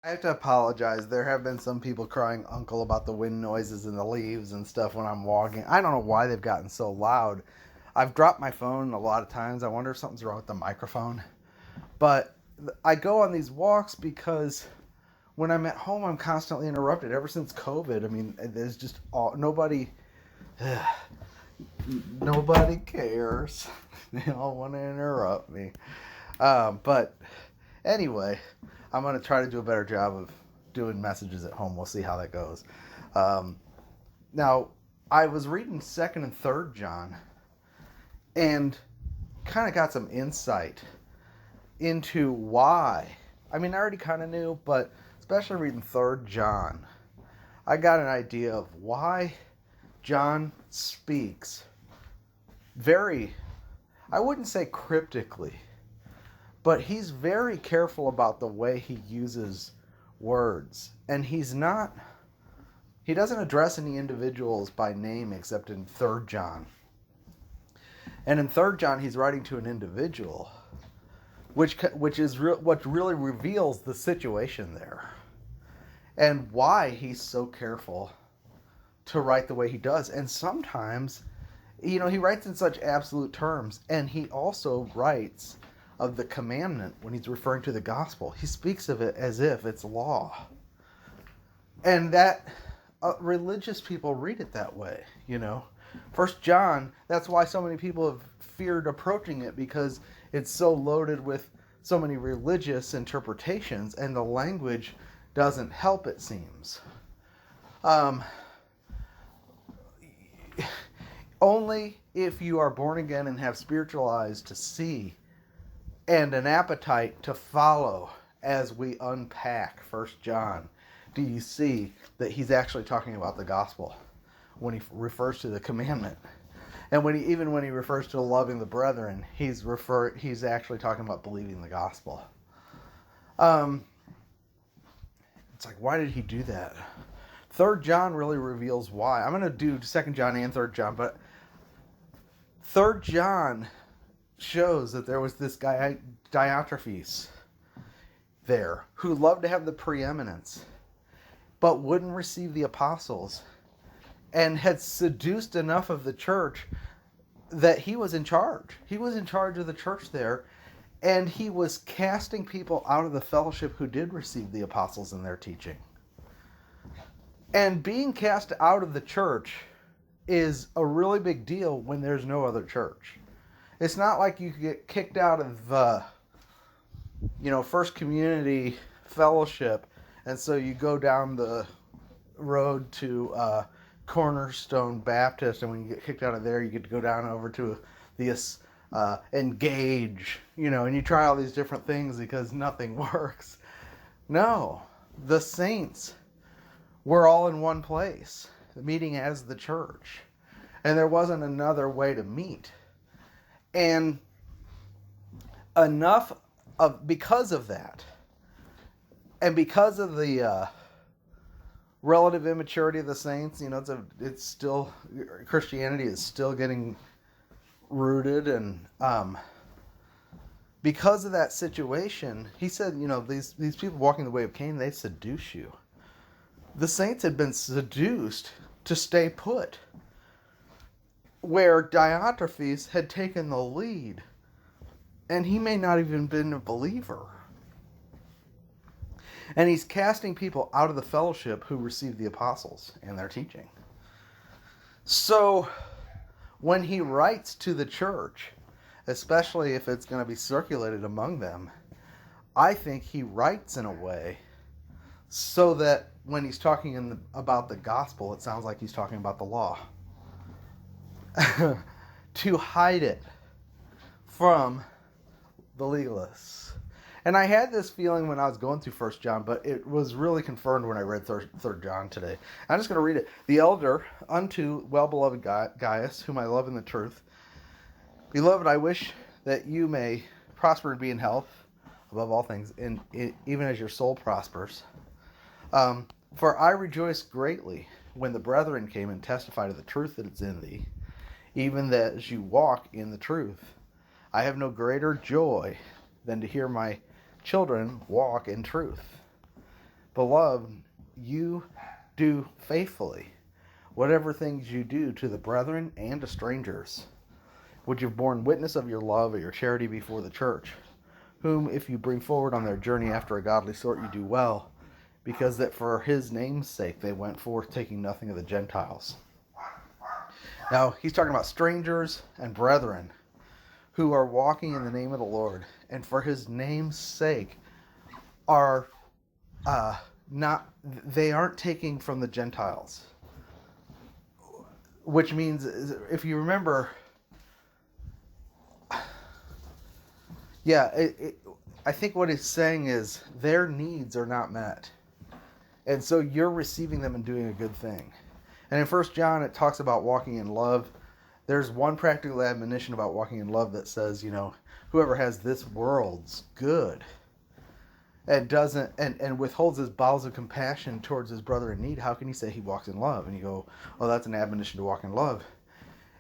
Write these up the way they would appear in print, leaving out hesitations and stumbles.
I have to apologize. There have been some people crying uncle about the wind noises and the leaves and stuff when I'm walking. I don't know why they've gotten so loud. I've dropped my phone a lot of times. I wonder if something's wrong with the microphone. But I go on these walks because when I'm at home, I'm constantly interrupted. Ever since COVID, I mean, there's just nobody cares. They all want to interrupt me. But anyway, I'm going to try to do a better job of doing messages at home. We'll see how that goes. Um, Now, I was reading 2nd and 3rd John and kind of got some insight into why. I mean, I already kind of knew, but especially reading 3rd John, I got an idea of why John speaks very, I wouldn't say cryptically, but he's very careful about the way he uses words. And he doesn't address any individuals by name except in 3rd John. And in 3rd John, he's writing to an individual, which is what really reveals the situation there and why he's so careful to write the way he does. And sometimes, he writes in such absolute terms, and he also writes of the commandment when he's referring to the gospel. He speaks of it as if it's law. And that religious people read it that way, 1st John, that's why so many people have feared approaching it, because it's so loaded with so many religious interpretations, and the language doesn't help, it seems. Only if you are born again and have spiritual eyes to see and an appetite to follow as we unpack 1st John do you see that he's actually talking about the gospel when he refers to the commandment. And when he refers to loving the brethren, he's actually talking about believing the gospel. It's like, why did he do that? 3rd John really reveals why. I'm going to do 2nd John and 3rd John, but 3rd John shows that there was this guy, Diotrephes, there, who loved to have the preeminence, but wouldn't receive the apostles, and had seduced enough of the church that he was in charge. He was in charge of the church there, and he was casting people out of the fellowship who did receive the apostles in their teaching. And being cast out of the church is a really big deal when there's no other church. It's not like you get kicked out of, First Community Fellowship, and so you go down the road to Cornerstone Baptist, and when you get kicked out of there, you get to go down over to this Engage, and you try all these different things because nothing works. No, the saints were all in one place, meeting as the church, and there wasn't another way to meet. And because of that, and because of the relative immaturity of the saints, it's still, Christianity is still getting rooted, and because of that situation, he said, these people walking the way of Cain, they seduce you. The saints had been seduced to stay put, where Diotrephes had taken the lead, and he may not even been a believer. And he's casting people out of the fellowship who received the apostles and their teaching. So when he writes to the church, especially if it's going to be circulated among them, I think he writes in a way so that when he's talking about the gospel, it sounds like he's talking about the law. To hide it from the legalists. And I had this feeling when I was going through 1st John, but it was really confirmed when I read 3rd John today. I'm just going to read it. The elder unto well-beloved Gaius, whom I love in the truth. Beloved, I wish that you may prosper and be in health, above all things, even as your soul prospers. For I rejoiced greatly when the brethren came and testified of the truth that is in thee, even that as you walk in the truth. I have no greater joy than to hear my children walk in truth. Beloved, you do faithfully whatever things you do to the brethren and to strangers, which have borne witness of your love or your charity before the church, whom if you bring forward on their journey after a godly sort, you do well, because that for his name's sake they went forth, taking nothing of the Gentiles. Now, he's talking about strangers and brethren who are walking in the name of the Lord, and for his name's sake are they aren't taking from the Gentiles. Which means, if you remember, I think what he's saying is their needs are not met. And so you're receiving them and doing a good thing. And in 1 John, it talks about walking in love. There's one practical admonition about walking in love that says, whoever has this world's good and doesn't and withholds his bowels of compassion towards his brother in need, how can he say he walks in love? And you go, oh, that's an admonition to walk in love.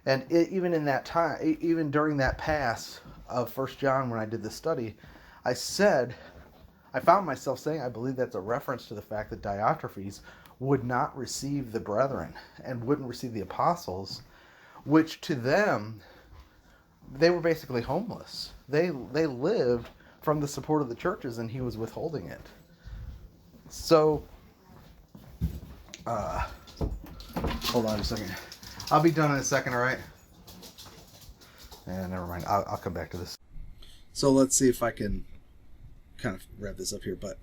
And even in that time, even during that pass of 1 John when I did this study, I found myself saying I believe that's a reference to the fact that Diotrephes would not receive the brethren and wouldn't receive the apostles, which to them, they were basically homeless. They lived from the support of the churches, and he was withholding it. So, hold on a second. I'll be done in a second, all right? And never mind. I'll come back to this. So let's see if I can kind of wrap this up here. But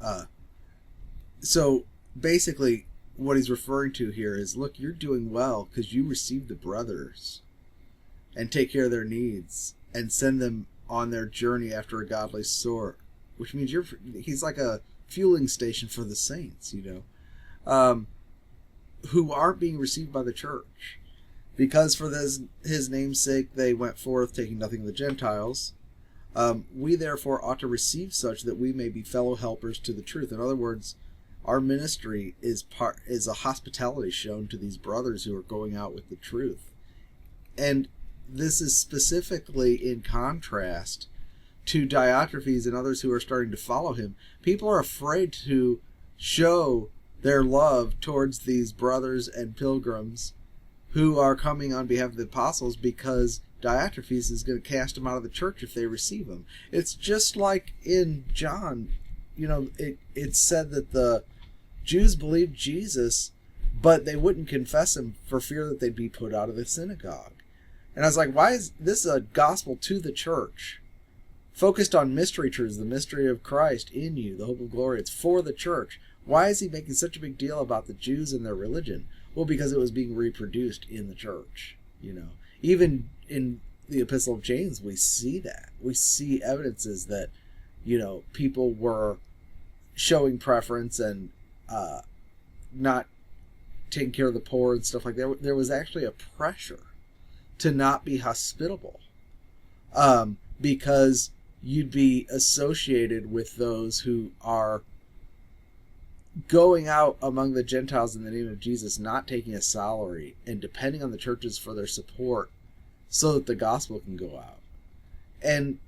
so basically, what he's referring to here is, look, you're doing well because you receive the brothers and take care of their needs and send them on their journey after a godly sort, which means he's like a fueling station for the saints, who aren't being received by the church. Because for his name's sake they went forth, taking nothing of the Gentiles. We therefore ought to receive such, that we may be fellow helpers to the truth. In other words, our ministry is a hospitality shown to these brothers who are going out with the truth. And this is specifically in contrast to Diotrephes and others who are starting to follow him. People are afraid to show their love towards these brothers and pilgrims who are coming on behalf of the apostles, because Diotrephes is going to cast them out of the church if they receive him. It's just like in John, it's said that the Jews believed Jesus, but they wouldn't confess him for fear that they'd be put out of the synagogue. And I was like, why is this a gospel to the church? Focused on mystery truths, the mystery of Christ in you, the hope of glory. It's for the church. Why is he making such a big deal about the Jews and their religion? Well, because it was being reproduced in the church. Even in the Epistle of James, we see that. We see evidences that, people were showing preference and not taking care of the poor and stuff like that. There was actually a pressure to not be hospitable, because you'd be associated with those who are going out among the Gentiles in the name of Jesus, not taking a salary and depending on the churches for their support so that the gospel can go out. And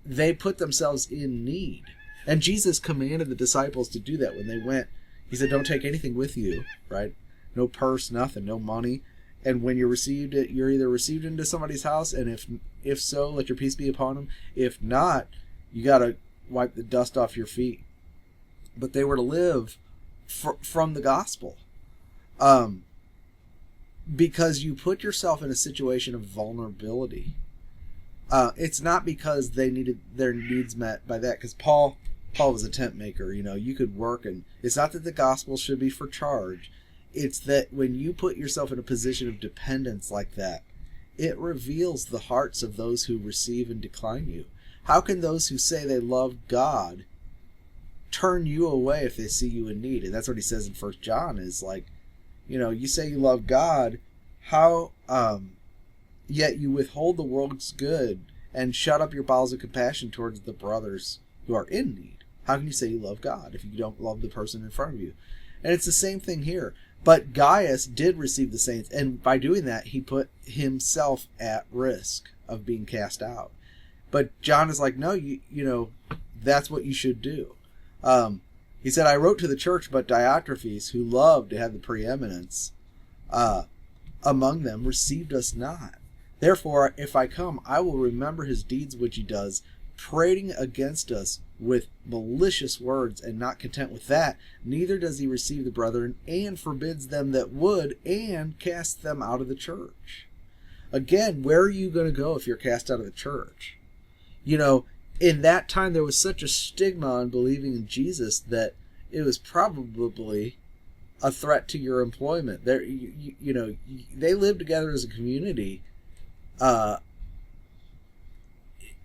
they put themselves in need. And Jesus commanded the disciples to do that when they went. He said, don't take anything with you, right? No purse, nothing, no money. And when you're received, you're either received into somebody's house, and if so, let your peace be upon them. If not, you got to wipe the dust off your feet. But they were to live from the gospel, because you put yourself in a situation of vulnerability. It's not because they needed their needs met by that, because Paul was a tent maker. You could work, and it's not that the gospel should be for charge. It's that when you put yourself in a position of dependence like that, it reveals the hearts of those who receive and decline you. How can those who say they love God turn you away if they see you in need? And that's what he says in 1 John is like, you say you love God, how yet you withhold the world's good and shut up your bowels of compassion towards the brothers who are in need. How can you say you love God if you don't love the person in front of you? And it's the same thing here. But Gaius did receive the saints, and by doing that, he put himself at risk of being cast out. But John is like, no, that's what you should do. He said, I wrote to the church, but Diotrephes, who loved to have the preeminence among them, received us not. Therefore, if I come, I will remember his deeds which he does, prating against us with malicious words, and not content with that, neither does he receive the brethren, and forbids them that would, and casts them out of the church. Again, where are you going to go if you're cast out of the church? You know, in that time there was such a stigma on believing in Jesus that it was probably a threat to your employment. There, you know, they lived together as a community as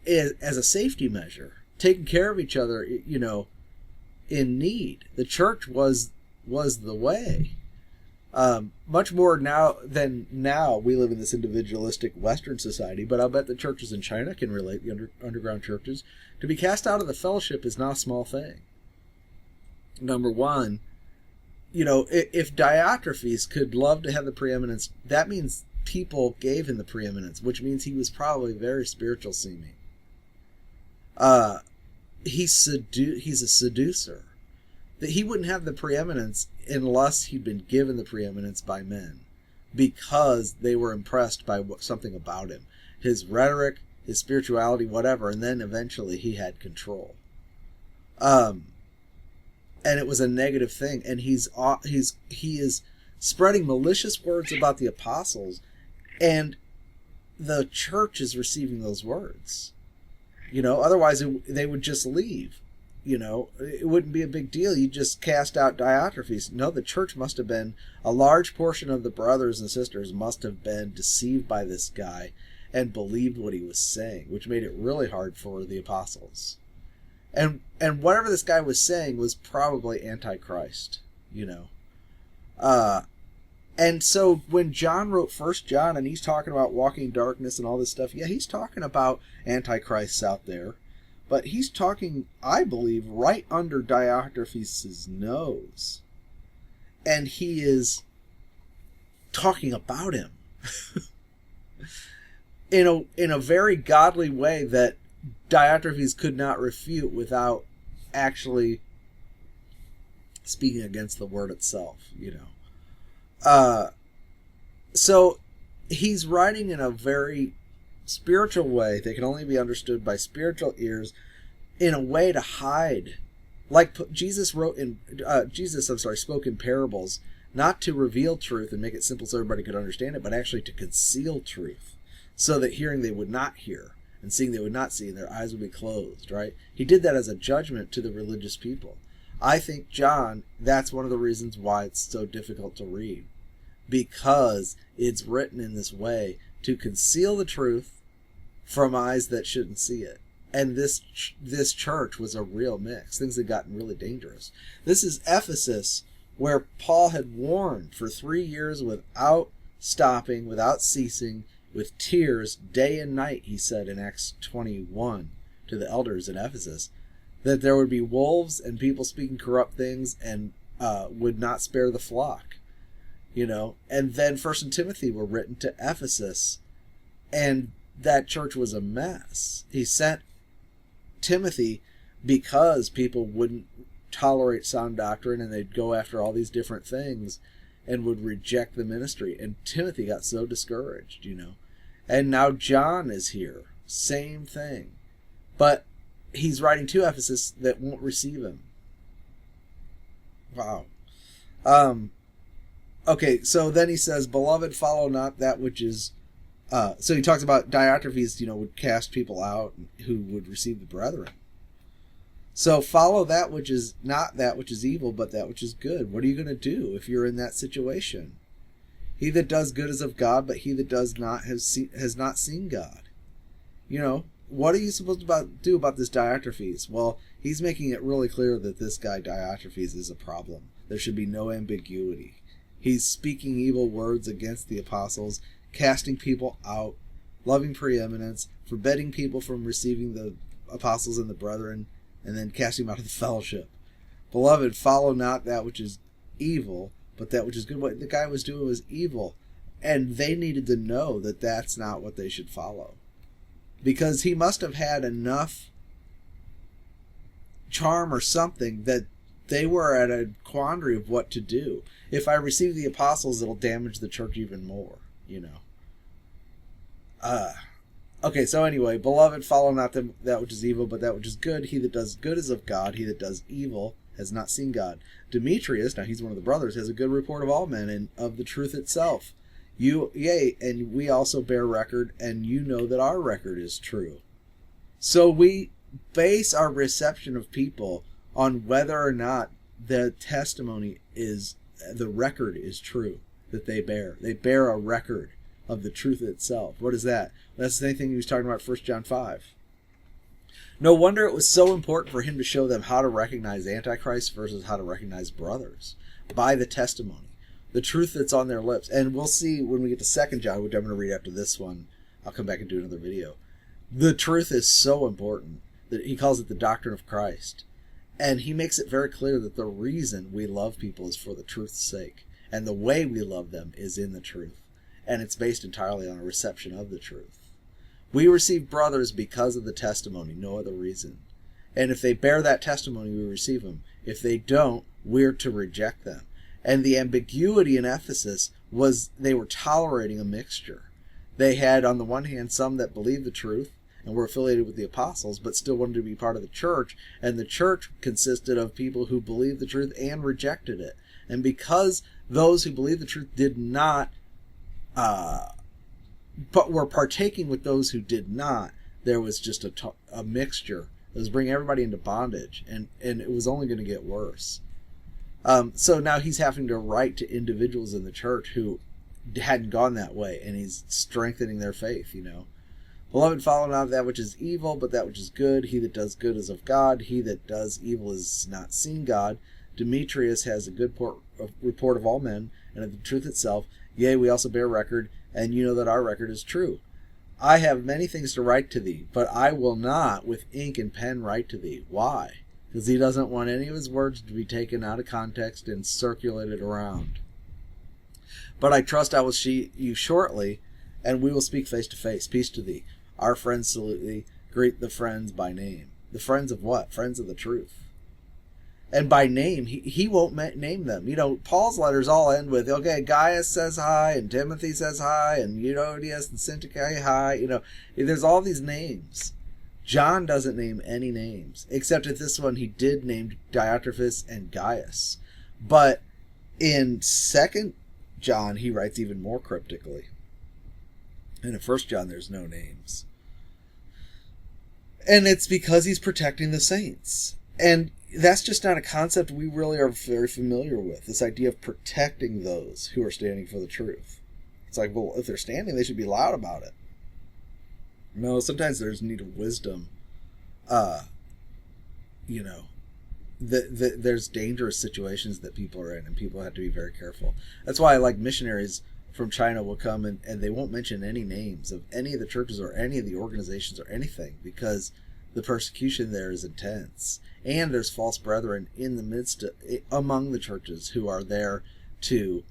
a safety measure, taking care of each other, you know, in need. The church was the way. Much more now than now. We live in this individualistic Western society, but I'll bet the churches in China can relate, the underground churches. To be cast out of the fellowship is not a small thing. Number one, you know, if Diotrephes could love to have the preeminence, that means people gave him the preeminence, which means he was probably very spiritual seeming. He's a seducer. That he wouldn't have the preeminence unless he'd been given the preeminence by men, because they were impressed by something about him, his rhetoric, his spirituality, whatever, and then eventually he had control. And it was a negative thing, and he is spreading malicious words about the apostles, and the church is receiving those words. You know, otherwise they would just leave. You know, it wouldn't be a big deal. You just cast out Diotrephes. No, the church must have been, a large portion of the brothers and sisters must have been deceived by this guy and believed what he was saying, which made it really hard for the apostles. And whatever this guy was saying was probably Antichrist, you know. And so when John wrote 1 John and he's talking about walking in darkness and all this stuff, yeah, he's talking about Antichrists out there. But he's talking, I believe, right under Diotrephes' nose. And he is talking about him in a very godly way that Diotrephes could not refute without actually speaking against the word itself, you know. So he's writing in a very spiritual way that can only be understood by spiritual ears, in a way to hide, like Jesus spoke in parables, not to reveal truth and make it simple so everybody could understand it, but actually to conceal truth, so that hearing they would not hear, and seeing they would not see, and their eyes would be closed, right? He did that as a judgment to the religious people. I think John, that's one of the reasons why it's so difficult to read, because it's written in this way to conceal the truth from eyes that shouldn't see it. And this church was a real mix. Things had gotten really dangerous. This is Ephesus, where Paul had warned for 3 years without stopping, without ceasing, with tears, day and night, he said in Acts 21 to the elders in Ephesus, that there would be wolves and people speaking corrupt things, and would not spare the flock. You know, and then 1 and Timothy were written to Ephesus, and that church was a mess. He sent Timothy because people wouldn't tolerate sound doctrine, and they'd go after all these different things and would reject the ministry. And Timothy got so discouraged, you know. And now John is here. Same thing. But he's writing to Ephesus that won't receive him. Wow. Okay, so then he says, Beloved, follow not that which is... so he talks about Diotrephes, you know, would cast people out who would receive the brethren. So follow that which is not that which is evil, but that which is good. What are you going to do if you're in that situation? He that does good is of God, but he that does not has not seen God. You know, what are you supposed to do about this Diotrephes? Well, he's making it really clear that this guy Diotrephes is a problem. There should be no ambiguity. He's speaking evil words against the apostles, casting people out, loving preeminence, forbidding people from receiving the apostles and the brethren, and then casting them out of the fellowship. Beloved, follow not that which is evil, but that which is good. What the guy was doing was evil, and they needed to know that that's not what they should follow, because he must have had enough charm or something that they were at a quandary of what to do. If I receive the apostles, it'll damage the church even more, Okay, so anyway, beloved, follow not that which is evil, but that which is good. He that does good is of God. He that does evil has not seen God. Demetrius, now he's one of the brothers, has a good report of all men and of the truth itself. Yea, and we also bear record, and you know that our record is true. So we base our reception of people on whether or not the testimony the record is true that they bear. They bear a record of the truth itself. What is that? That's the same thing he was talking about 1 John 5. No wonder it was so important for him to show them how to recognize Antichrist versus how to recognize brothers by the testimony, the truth that's on their lips. And we'll see when we get to 2 John, which I'm going to read after this one. I'll come back and do another video. The truth is so important that he calls it the doctrine of Christ. And he makes it very clear that the reason we love people is for the truth's sake. And the way we love them is in the truth. And it's based entirely on a reception of the truth. We receive brothers because of the testimony, no other reason. And if they bear that testimony, we receive them. If they don't, we're to reject them. And the ambiguity in Ephesus was they were tolerating a mixture. They had, on the one hand, some that believed the truth and were affiliated with the apostles, but still wanted to be part of the church. And the church consisted of people who believed the truth and rejected it. And because those who believed the truth did not but were partaking with those who did not, there was just a mixture. It was bringing everybody into bondage, and it was only going to get worse. So now he's having to write to individuals in the church who hadn't gone that way, and he's strengthening their faith, Beloved, follow not that which is evil, but that which is good. He that does good is of God. He that does evil is not seen God. Demetrius has a good report of all men, and of the truth itself. Yea, we also bear record, and you know that our record is true. I have many things to write to thee, but I will not with ink and pen write to thee. Why? Because he doesn't want any of his words to be taken out of context and circulated around. But I trust I will see you shortly, and we will speak face to face. Peace to thee. Our friends salute thee. Greet the friends by name. The friends of what? Friends of the truth. And by name, he won't name them. Paul's letters all end with, okay, Gaius says hi, and Timothy says hi, and Euodias and Syntyche hi. There's all these names. John doesn't name any names, except at this one he did name Diotrephes and Gaius. But in 2 John, he writes even more cryptically. And in 1 John, there's no names. And it's because he's protecting the saints. And that's just not a concept we really are very familiar with, this idea of protecting those who are standing for the truth. It's like, well, if they're standing, they should be loud about it. No, sometimes there's need of wisdom. There's dangerous situations that people are in, and people have to be very careful. That's why, missionaries from China will come and they won't mention any names of any of the churches or any of the organizations or anything, because the persecution there is intense. And there's false brethren in the midst among the churches who are there to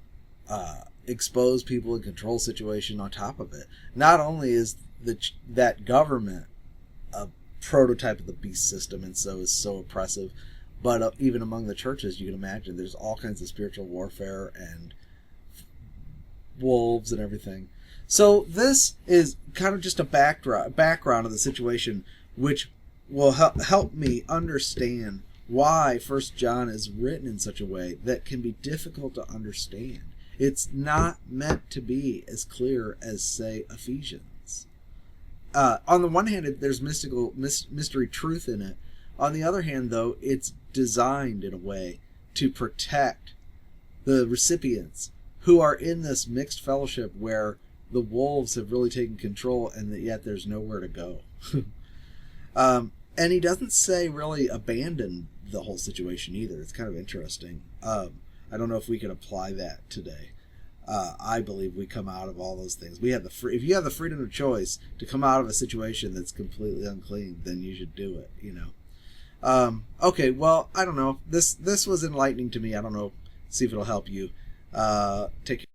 expose people and control situation on top of it. Not only is that government a prototype of the beast system and so is so oppressive, but even among the churches, you can imagine there's all kinds of spiritual warfare and wolves and everything. So this is kind of just a background of the situation, which will help me understand why 1 John is written in such a way that can be difficult to understand. It's not meant to be as clear as, say, Ephesians. On the one hand, there's mystery truth in it. On the other hand, though, it's designed in a way to protect the recipients who are in this mixed fellowship where the wolves have really taken control and that yet there's nowhere to go. And he doesn't say really abandon the whole situation either. It's kind of interesting. I don't know if we can apply that today. I believe we come out of all those things. We have if you have the freedom of choice to come out of a situation that's completely unclean, then you should do it, Okay, well, I don't know. This was enlightening to me. I don't know. See if it'll help you. Take care.